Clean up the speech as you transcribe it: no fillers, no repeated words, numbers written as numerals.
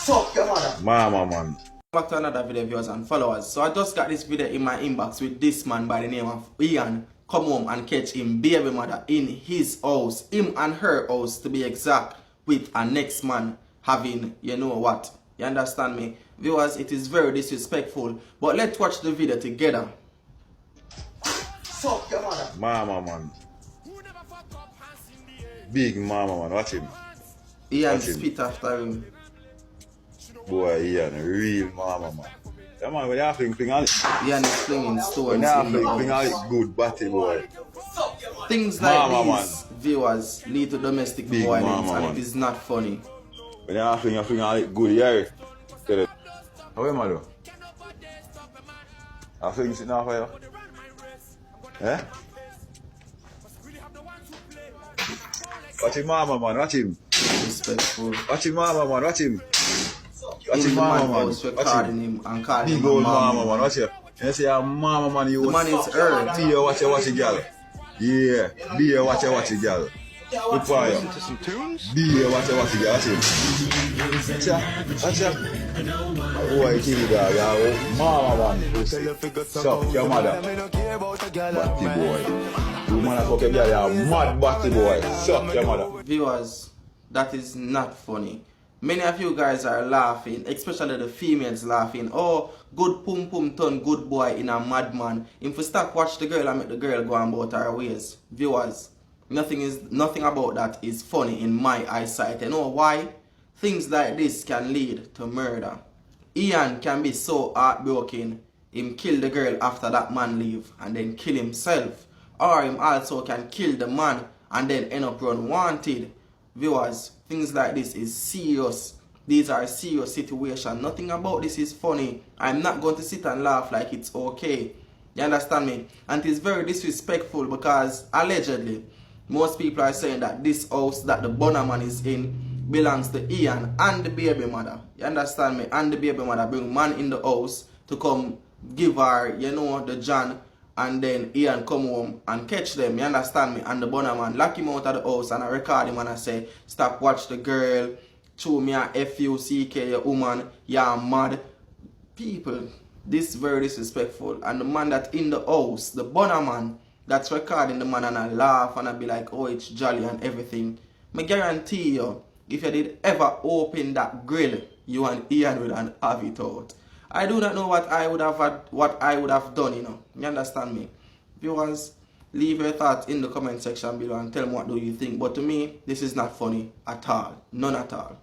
Suck your mother. Mama, man. Back to another video, viewers and followers. So I just got this video in my inbox with this man by the name of Ian. Come home and catch him baby mother in his house, him and her house to be exact, with a next man having, you know what, you understand me? Viewers, it is very disrespectful, but let's watch the video together. Suck your mother. Mama, man. Big mama, man. Watch him. Ian spit after him. Boy, Ian, real mama, man. Yeah, man, when you fling on it. Ian is flinging stones When in you the fling on house. it, good batty, boy. Things like Mama, these, viewers, lead to domestic Big violence, mama, and man. it is not funny. When you fling on it, good, yeah. Tell it. How am I do? I fling sitting off for you? Eh? Watch him, mama, man. Watch him. Disrespectful. Watch him, mama, man. Watch him. Watch In him, the mama, man man. house, we're Watch calling him. him and calling Big him old mama. mama, man. Watch him. You say, mama, man, you The man is earned. See you, watch it, girl. Yeah. Be here, watch it, girl. Good for you. Be here, watch it, girl. Watch him. Watch ya. Boy, kill it, dog. Mama, man. Pussy. Suck your mother. Batty boy. You man fuck your girl, you mad batty boy. Suck your mother. Viewers, that is not funny. Many of you guys are laughing, especially the females laughing. Oh, good pum pum turn good boy in a madman. If we stop watch the girl and make the girl go about her ways. Viewers, nothing about that is funny in my eyesight. You know why? Things like this can lead to murder. Ian can be so heartbroken, him kill the girl after that man leave and then kill himself. Or him also can kill the man and then end up unwanted. Viewers, things like this is serious. These are serious situations. Nothing about this is funny. I'm not going to sit and laugh like it's okay. You understand me? And it is very disrespectful because allegedly, most people are saying that this house that the Bonner man is in belongs to Ian and the baby mother. You understand me? And the baby mother bring man in the house to come give her, you know, the John. And then Ian come home and catch them, you understand me? And the Bonner man lock him out of the house and I record him and I say, stop watch the girl, chew me a F-U-C-K, you woman, you're mad. People, this is very disrespectful. And the man that in the house, the Bonner man, that's recording the man and I laugh and I be like, oh, it's jolly and everything. I guarantee you, if you did ever open that grill, you and Ian would have it out. I do not know what I would have done, you know. You understand me? Viewers, leave your thoughts in the comment section below and tell me what do you think. But to me, this is not funny at all. None at all.